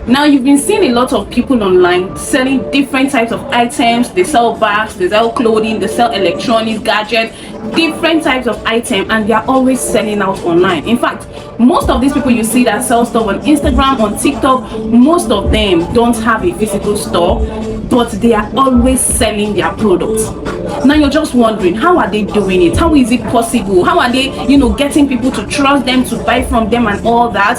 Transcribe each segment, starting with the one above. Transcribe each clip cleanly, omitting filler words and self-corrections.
Now, you've been seeing a lot of people online selling different types of items. They sell bags, they sell clothing, they sell electronics, gadgets, different types of items, and they are always selling out online. In fact, most of these people you see that sell stuff on Instagram, on TikTok, most of them don't have a physical store, but they are always selling their products. Now you're just wondering, how are they doing it? How is it possible? How are they, getting people to trust them, to buy from them and all that?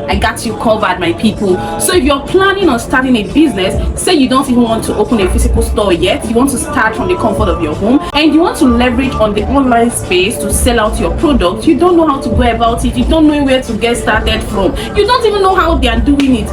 I got you covered, my people. So if you're planning on starting a business, say you don't even want to open a physical store yet, you want to start from the comfort of your home, and you want to leverage on the online space to sell out your product, you don't know how to go about it, you don't know where to get started from, you don't even know how they are doing it.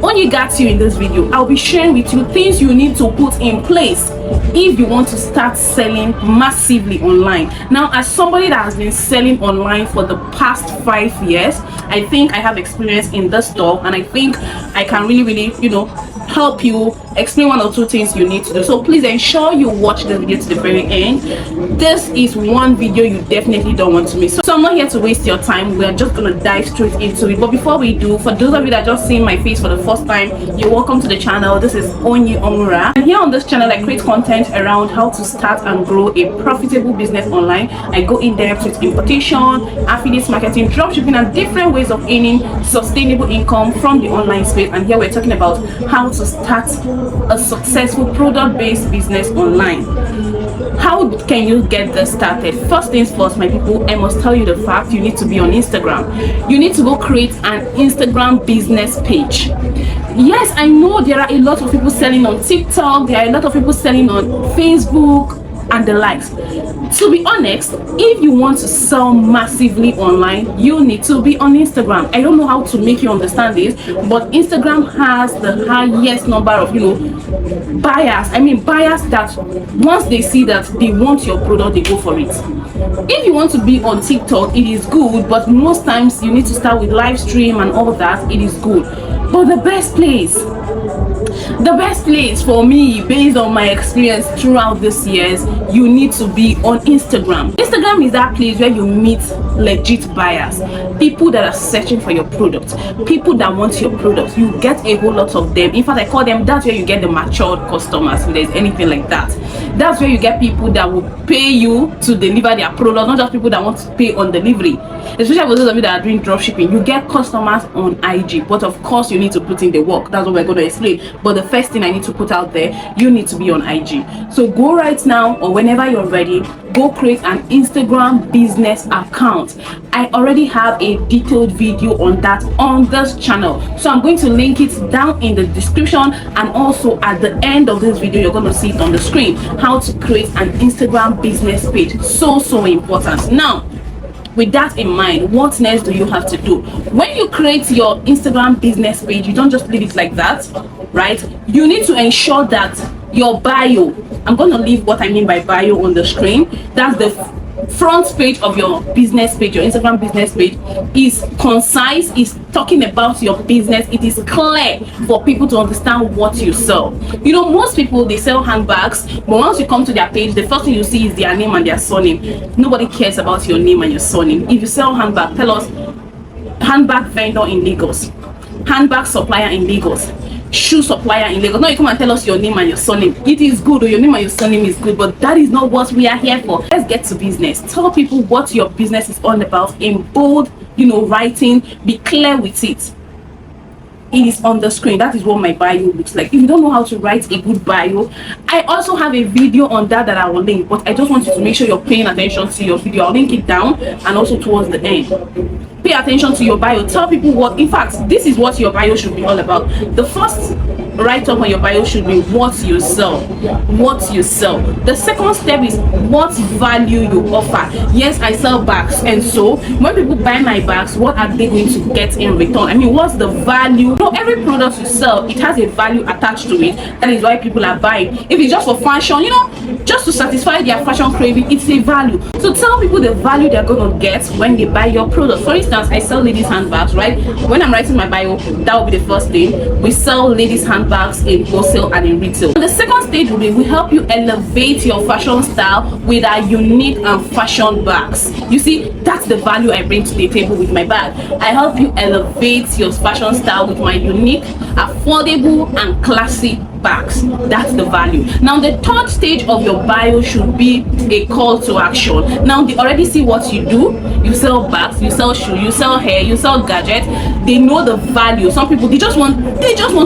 Only got you in this video, I'll be sharing with you things you need to put in place if you want to start selling massively online. Now, as somebody that has been selling online for the past 5 years, I think I have experience in this store, and I think I can really help you explain 1 or 2 things you need to do. So please ensure you watch this video to the very end. This is one video you definitely don't want to miss. So I'm not here to waste your time, we're just gonna dive straight into it. But before we do, for those of you that just seen my face for the first time, you're welcome to the channel. This is On Jumia, and here on this channel I create content around how to start and grow a profitable business online. I go in depth with importation, affiliate marketing, dropshipping, and different ways of earning sustainable income from the online space. And here we're talking about how to start a successful product-based business online. How can you get this started? First things first, my people, I must tell you the fact you need to be on Instagram. You need to go create an Instagram business page. Yes, I know there are a lot of people selling on TikTok, there are a lot of people selling on Facebook and the likes. To be honest, if you want to sell massively online, you need to be on Instagram. I don't know how to make you understand this, but Instagram has the highest number of buyers. I mean, buyers that once they see that they want your product, they go for it. If you want to be on TikTok, it is good, but most times you need to start with live stream and all that. It is good, but the best place for me, based on my experience throughout these years, you need to be on Instagram. Instagram is that place where you meet legit buyers, people that are searching for your product, people that want your product. You get a whole lot of them. In fact, I call them, that's where you get the matured customers, if there's anything like that. That's where you get people that will pay you to deliver their product, not just people that want to pay on delivery. Especially for those of you that are doing dropshipping, you get customers on IG, but of course you need to put in the work. That's what we're going to explain. But the first thing I need to put out there, you need to be on IG. So go right now, or whenever you're ready, go create an Instagram business account. I already have a detailed video on that on this channel, so I'm going to link it down in the description, and also at the end of this video you're going to see it on the screen, how to create an Instagram business page. So important. Now, with that in mind, what next do you have to do? When you create your Instagram business page, you don't just leave it like that, right? You need to ensure that your bio, I'm going to leave what I mean by bio on the screen. That's the front page of your business page, your Instagram business page, is concise, is talking about your business. It is clear for people to understand what you sell. Most people, they sell handbags, but once you come to their page, the first thing you see is their name and their surname. Nobody cares about your name and your surname. If you sell handbag, tell us handbag vendor in Lagos, handbag supplier in Lagos, shoe supplier in Lagos. Now you come and tell us your name and your surname. It is good, or your name and your surname is good, but that is not what we are here for. Let's get to business. Tell people what your business is all about in bold, writing. Be clear with it. It is on the screen. That is what my bio looks like. If you don't know how to write a good bio, I also have a video on that I will link, but I just want you to make sure you're paying attention to your video. I'll link it down, and also towards the end. Pay attention to your bio. Tell people what, in fact, this is what your bio should be all about. The first write-up on your bio should be what you sell. The second step is what value you offer. Yes, I sell bags, and so when people buy my bags, what are they going to get in return? I mean, what's the value? Every product you sell, it has a value attached to it. That is why people are buying. If it's just for fashion, just to satisfy their fashion craving, it's a value. So tell people the value they're going to get when they buy your product. For instance, instance, I sell ladies handbags, right? When I'm writing my bio, that will be the first thing. We sell ladies handbags in wholesale and in retail. The second stage will be we help you elevate your fashion style with our unique and fashion bags. You see, that's the value I bring to the table with my bag. I help you elevate your fashion style with my unique, affordable and classy bags. That's the value. Now the third stage of your bio should be a call to action. Now they already see what you do. You sell bags, you sell shoes, you sell hair, you sell gadgets. They know the value. Some people they just want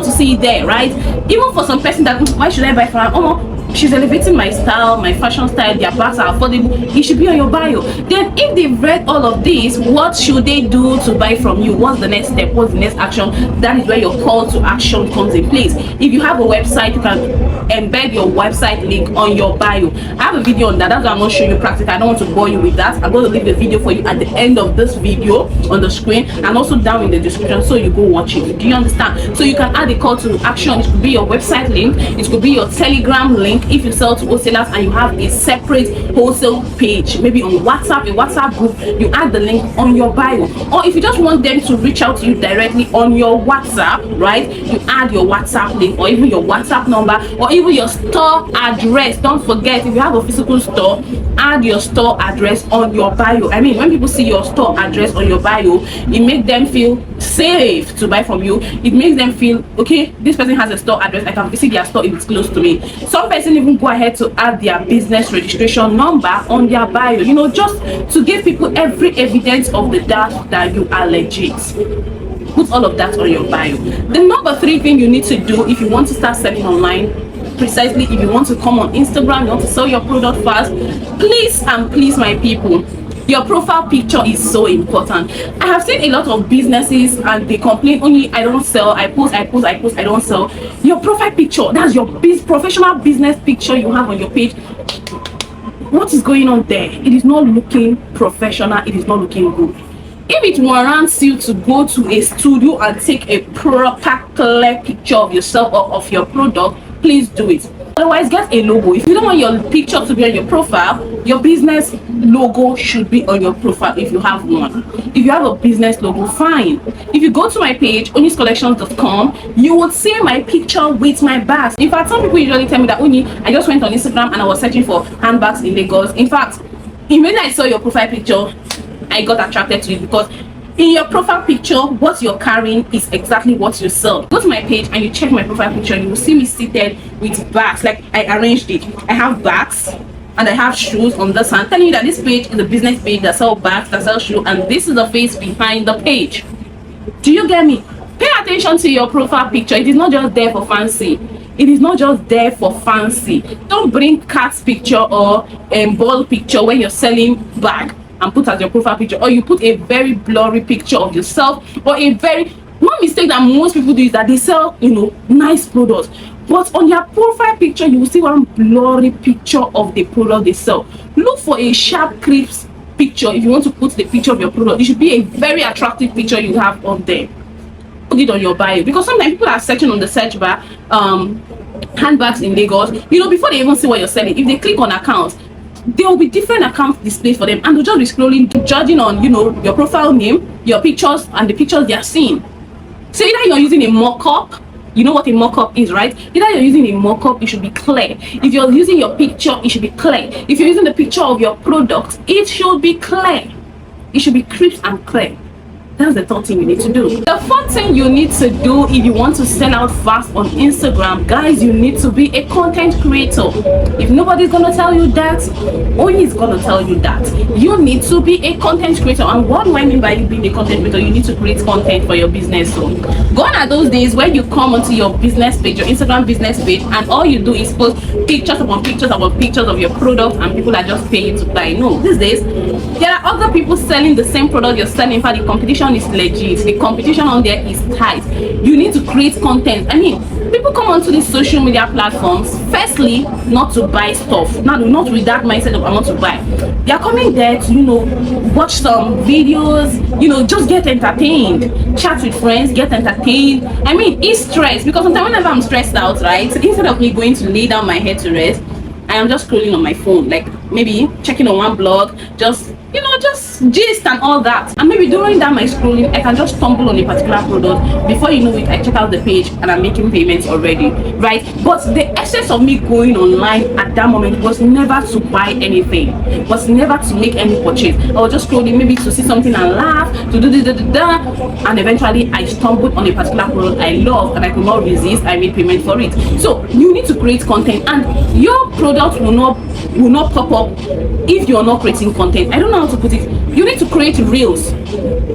to see it there, right? Even for some person that why should I buy from her? Oh, she's elevating my style, my fashion style, their bags are affordable. It should be on your bio. Then if they've read all of this, what should they do to buy from you? What's the next step? What's the next action? That is where your call to action comes in place. If you have a website, you can embed your website link on your bio. I have a video on that. That's why I'm not showing you practical. I don't want to bore you with that. I'm going to leave the video for you at the end of this video on the screen and also down in the description so you go watch it. Do you understand? So you can add a call to action. It could be your website link. It could be your Telegram link. If you sell to wholesalers and you have a separate wholesale page, maybe on WhatsApp, a WhatsApp group, you add the link on your bio. Or if you just want them to reach out to you directly on your WhatsApp, right, you add your WhatsApp link or even your WhatsApp number or even your store address. Don't forget, if you have a physical store, add your store address on your bio. I mean, when people see your store address on your bio, it makes them feel safe to buy from you. It makes them feel, okay, this person has a store address, I can visit their store if it's close to me. Some person even go ahead to add their business registration number on their bio, you know, just to give people every evidence of the doubt that you are legit. Put all of that on your bio. The number 3 thing you need to do if you want to start selling online, precisely if you want to come on Instagram, you want to sell your product fast, please and please my people, your profile picture is so important. I have seen a lot of businesses and they complain only I don't sell, I post, I don't sell. Your profile picture, that's your professional business picture you have on your page. What is going on there? It is not looking professional, it is not looking good. If it warrants you to go to a studio and take a proper clear picture of yourself or of your product, please do it. Otherwise, get a logo. If you don't want your picture to be on your profile, your business logo should be on your profile if you have one. If you have a business logo, fine. If you go to my page, onyiscollections.com, you would see my picture with my bags. In fact, some people usually tell me that, Oni, I just went on Instagram and I was searching for handbags in Lagos. In fact, immediately I saw your profile picture, I got attracted to it because in your profile picture, what you're carrying is exactly what you sell. Go to my page and you check my profile picture, you will see me seated with bags. Like I arranged it. I have bags and I have shoes on this hand. Telling you that this page is a business page that sells bags, that sells shoes, and this is the face behind the page. Do you get me? Pay attention to your profile picture. It is not just there for fancy. It is not just there for fancy. Don't bring cat's picture or ball picture when you're selling bag and put as your profile picture, or you put a very blurry picture of yourself, or one mistake that most people do is that they sell, you know, nice products, but on their profile picture you will see one blurry picture of the product they sell. Look for a sharp, crisp picture. If you want to put the picture of your product, it should be a very attractive picture you have on there. Put it on your bio, because sometimes people are searching on the search bar handbags in Lagos, you know, before they even see what you're selling. If they click on accounts, there will be different accounts displayed for them, and they'll just be scrolling, judging on, you know, your profile name, your pictures, and the pictures they are seeing. So either you're using a mock-up, you know what a mock-up is, right? Either you're using a mock-up, it should be clear. If you're using your picture, it should be clear. If you're using the picture of your product, it should be clear. It should be crisp and clear. That's the third thing you need to do. The fourth thing you need to do if you want to sell out fast on Instagram, guys, you need to be a content creator. If nobody's gonna tell you that, only is gonna tell you that. You need to be a content creator. And what do I mean by you being a content creator? You need to create content for your business. So gone are those days where you come onto your business page, your Instagram business page, and all you do is post pictures upon pictures upon pictures of your product, and people are just paying to buy. No, these days there are other people selling the same product you're selling. In fact, the competition is legit. The competition on there is tight. You need to create content. I mean, people come onto these social media platforms firstly not to buy stuff, not with that mindset of I want to buy. They are coming there to, you know, watch some videos, you know, just get entertained, chat with friends, get entertained. I mean, it's stress, because sometimes whenever I'm stressed out, right, instead of me going to lay down my head to rest, I am just scrolling on my phone, like maybe checking on one blog, just, you know, just gist list and all that. And maybe during that my scrolling, I can just stumble on a particular product. Before you know it, I check out the page and I'm making payments already, right? But the essence of me going online at that moment was never to buy anything, was never to make any purchase. I was just scrolling maybe to see something and laugh, to do this, and eventually I stumbled on a particular product I love and I could not resist. I made payment for it. So you need to create content, and your product will not pop up if you're not creating content. I don't know how to put it. You need to create reels,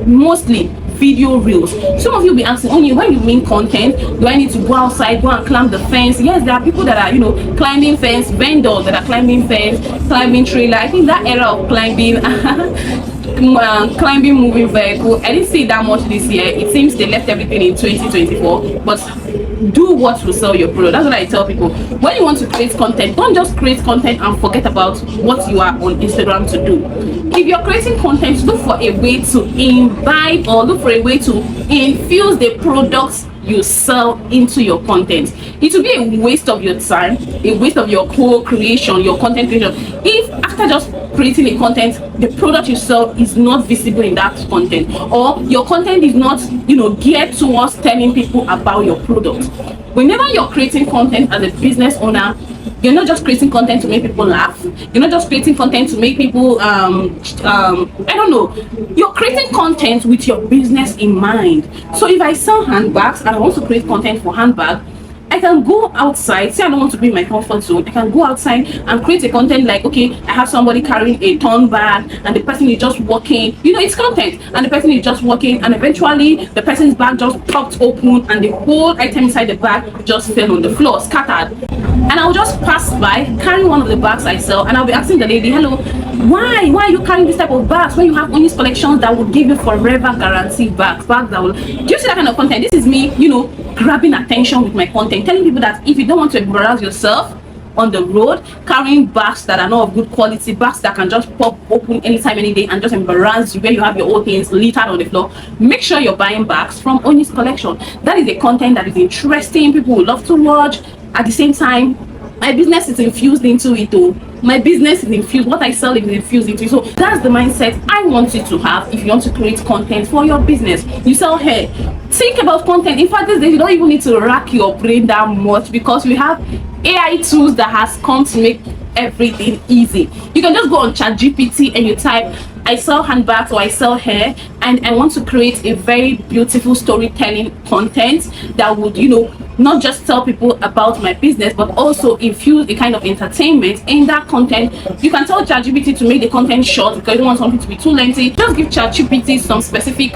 mostly video reels. Some of you will be asking, only when you mean content, do I need to go outside, go and climb the fence? Yes, there are people that are climbing fence, vendors that are climbing fence, climbing trailer. I think that era of climbing climbing moving vehicle, I didn't see that much this year. It seems they left everything in 2024. But do what will sell your product. That's what I tell people. When you want to create content, don't just create content and forget about what you are on Instagram to do. If you're creating content, look for a way to imbibe or look for a way to infuse the products you sell into your content. It will be a waste of your time, a waste of your co-creation, your content creation, if after just creating a content, the product you sell is not visible in that content, or your content is not geared towards telling people about your product. Whenever you're creating content as a business owner, you're not just creating content to make people laugh. You're not just creating content to make people you're creating content with your business in mind. So if I sell handbags and I want to create content for handbag, I can go outside. Say I don't want to be in my comfort zone, I can go outside and create a content like, okay, I have somebody carrying a ton bag and the person is just walking. It's content, and the person is just walking, and eventually the person's bag just popped open and the whole item inside the bag just fell on the floor, scattered. And I'll just pass by carrying one of the bags I sell, and I'll be asking the lady, hello, why are you carrying this type of bags when you have only collections that will give you forever guarantee bags that will... Do you see that kind of content? This is me, grabbing attention with my content, telling people that if you don't want to embarrass yourself on the road carrying bags that are not of good quality, bags that can just pop open anytime, any day, and just embarrass you where you have your old things littered on the floor, make sure you're buying bags from Oni's collection. That is a content that is interesting, people will love to watch. At the same time, my business is infused into it too. My business is infused, what I sell is infused into it. So that's the mindset I want you to have if you want to create content for your business. You sell hair, think about content. In fact, these days you don't even need to rack your brain that much, because we have AI tools that has come to make everything easy. You can just go on ChatGPT and you type, I sell handbags or I sell hair and I want to create a very beautiful storytelling content that would not just tell people about my business, but also infuse a kind of entertainment in that content. You can tell ChatGPT to make the content short because you don't want something to be too lengthy. Just give ChatGPT some specific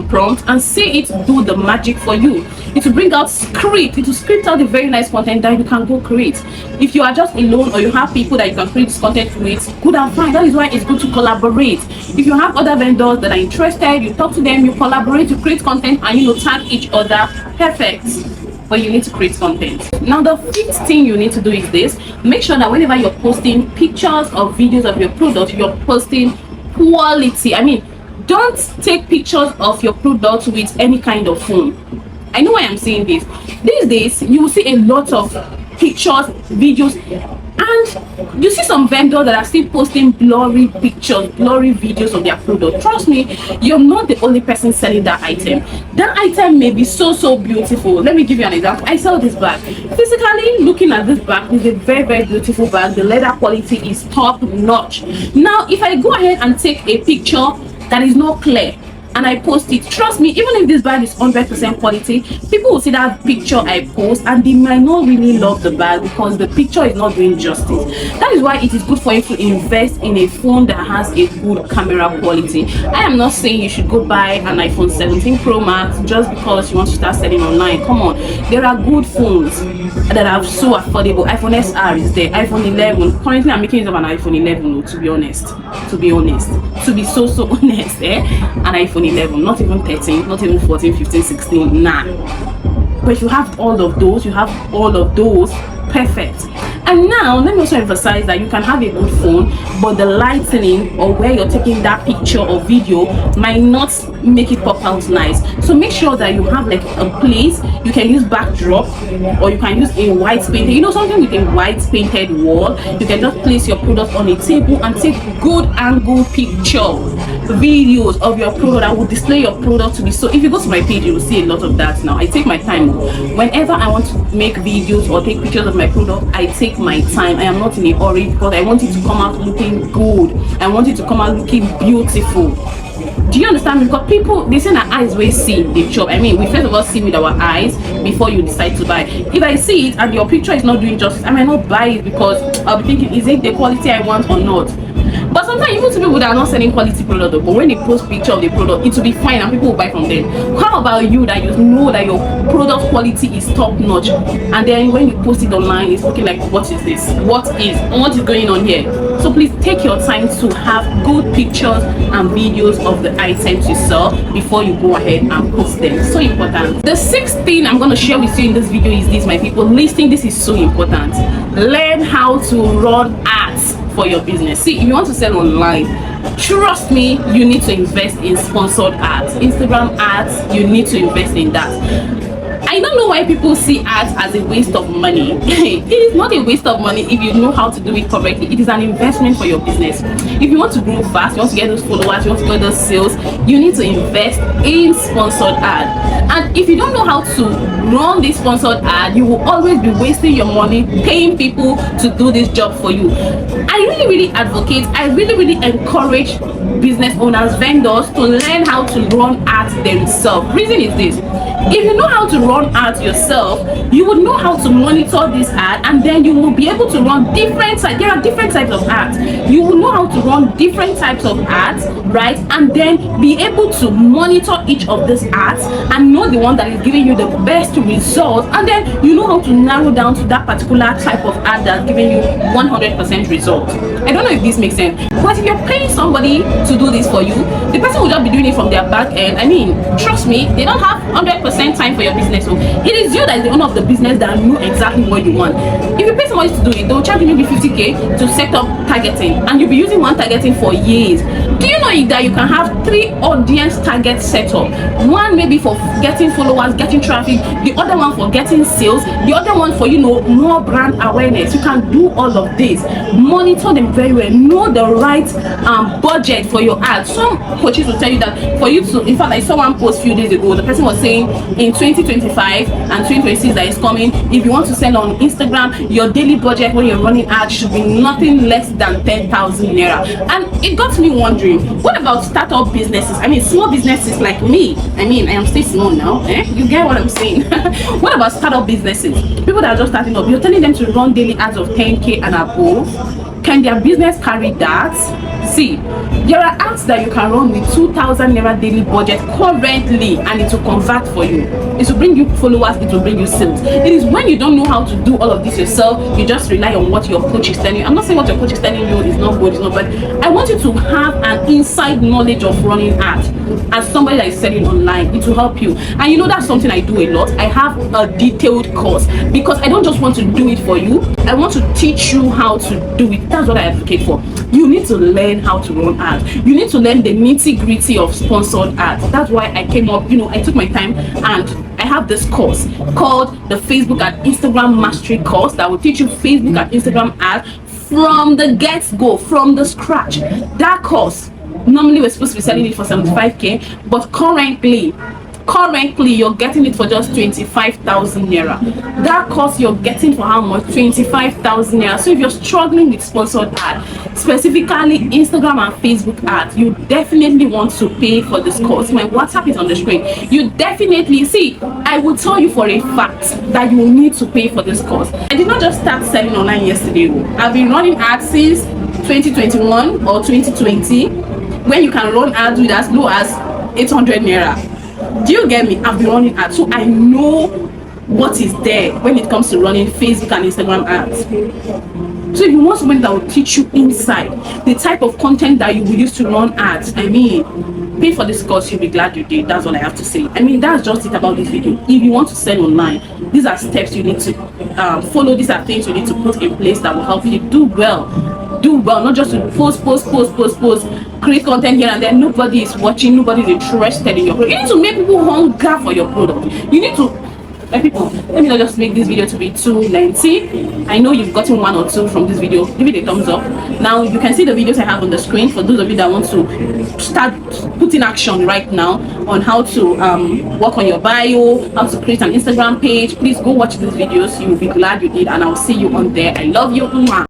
prompt and see it do the magic for you. It will bring out script. It will script out the very nice content that you can go create. If you are just alone or you have people that you can create this content with, good and fine. That is why it's good to collaborate. If you have other vendors that are interested, you talk to them, you collaborate, you create content, and tag each other. Perfect. But you need to create content. Now the fifth thing you need to do is this: make sure that whenever you're posting pictures or videos of your product, you're posting quality. Don't take pictures of your product with any kind of phone. I know why I'm saying this. These days you will see a lot of pictures, videos, and you see some vendors that are still posting blurry pictures, blurry videos of their product. Trust me, you're not the only person selling that item. That item may be so beautiful. Let me give you an example. I sell this bag. Physically looking at this bag, is a very beautiful bag. The leather quality is top notch. Now if I go ahead and take a picture that is not clear and I post it, trust me, even if this bag is 100% quality, people will see that picture I post and they might not really love the bag because the picture is not doing justice. That is why it is good for you to invest in a phone that has a good camera quality. I am not saying you should go buy an iPhone 17 Pro Max just because you want to start selling online. Come on, there are good phones that are so affordable. iPhone SR is there, iPhone 11. Currently I'm making use of an iPhone 11, to be honest, to be so honest, an iPhone 11, not even 13, not even 14, 15, 16, nah. But if you have all of those, perfect. And now let me also emphasize that you can have a good phone, but the lighting or where you're taking that picture or video might not make it pop out nice. So make sure that you have like a place you can use backdrop, or you can use a white painted, something with a white painted wall. You can just place your product on a table and take good angle picture. videos of your product that will display your product to be so. If you go to my page, you will see a lot of that now. I take my time. Whenever I want to make videos or take pictures of my product, I take my time. I am not in a hurry because I want it to come out looking good. I want it to come out looking beautiful. Do you understand me? Because people, they say that eyes will see the job. I mean, we first of all see with our eyes before you decide to buy. If I see it and your picture is not doing justice, I might not buy it because I'll be thinking, is it the quality I want or not? But sometimes even to people that are not selling quality product, but when they post picture of the product, it will be fine and people will buy from them. How about you that you know that your product quality is top notch, and then when you post it online, it's looking like, what is this? What is going on here? So please take your time to have good pictures and videos of the items you sell before you go ahead and post them. So important. The sixth thing I'm going to share with you in this video is this, my people. Listening, this is so important. Learn how to run ads for your business. See, if you want to sell online, trust me, you need to invest in sponsored ads, Instagram ads. You need to invest in that. I don't know why people see ads as a waste of money. It is not a waste of money if you know how to do it correctly. It is an investment for your business. If you want to grow fast, you want to get those followers, you want to get those sales, you need to invest in sponsored ad. And if you don't know how to run this sponsored ad, you will always be wasting your money paying people to do this job for you. I really advocate, I really encourage business owners, vendors to learn how to run ads themselves. Reason is this: if you know how to run ads yourself, you will know how to monitor this ad, and then you will be able to run different types. There are different types of ads. You will know how to run different types of ads, right? And then be able to monitor each of these ads and know the one that is giving you the best results, and then you know how to narrow down to that particular type of ad that's giving you 100% results. I don't know if this makes sense, but if you're paying somebody to do this for you, the person will just be doing it from their back end. I mean, trust me, they don't have 100% time for your business. So it is you that is the owner of the business that know exactly what you want. If you pay somebody to do it, they'll charge you maybe 50k to set up targeting, and you'll be using one targeting for years. Do you know that you can have 3 audience targets set up? One maybe for getting followers, getting traffic, the other one for getting sales, the other one for, you know, more brand awareness. You can do all of this. Monitor them very well. Know the right budget for your ads. Some coaches will tell you that for you to, in fact, I saw one post a few days ago. The person was saying in 2025 and 2026 that is coming, if you want to sell on Instagram, your daily budget when you're running ads should be nothing less than 10,000 naira. And it got me wondering, what about startup businesses? I mean, small businesses like me. I mean, I am still small now. You get what I'm saying? What about startup businesses? People that are just starting up, you're telling them to run daily ads of 10k and above. Can their business carry that? See, there are ads that you can run with 2,000 naira daily budget currently, and it will convert for you. It will bring you followers, it will bring you sales. It is when you don't know how to do all of this yourself, you just rely on what your coach is telling you. I'm not saying what your coach is telling you is not good, it's not bad. I want you to have an inside knowledge of running ads. As somebody that is selling online, it will help you. And you know, that's something I do a lot. I have a detailed course because I don't just want to do it for you. I want to teach you how to do it. That's what I advocate for. You need to learn how to run ads. You need to learn the nitty-gritty of sponsored ads. That's why I came up, you know, I took my time and I have this course called the Facebook and Instagram Mastery course that will teach you Facebook and Instagram ads from the get-go, from the scratch. That course, normally we're supposed to be selling it for 75k, but currently you're getting it for just 25,000 naira. That course you're getting for how much? 25,000 naira. So if you're struggling with sponsored ad, specifically Instagram and Facebook ads, you definitely want to pay for this course. My WhatsApp is on the screen. You definitely see, I will tell you for a fact that you will need to pay for this course. I did not just start selling online yesterday. I've been running ads since 2021 or 2020, when you can run ads with as low as 800 naira. Do you get me? I've been running ads, so I know what is there when it comes to running Facebook and Instagram ads. So if you want somebody that will teach you inside the type of content that you will use to run ads, I mean, pay for this course, you'll be glad you did. That's all I have to say. I mean, that's just it about this video. If you want to sell online, these are steps you need to follow. These are things you need to put in place that will help you do well, not just to post, create content here and there. Nobody is watching, nobody is interested in your product. You need to make people hunger for your product. You need to My people, let me not just make this video to be too lengthy. I know you've gotten one or two from this video. Give it a thumbs up. Now you can see the videos I have on the screen for those of you that want to start putting action right now on how to work on your bio, how to create an Instagram page. Please go watch these videos. You will be glad you did, and I'll see you on there. I love you. Mwah.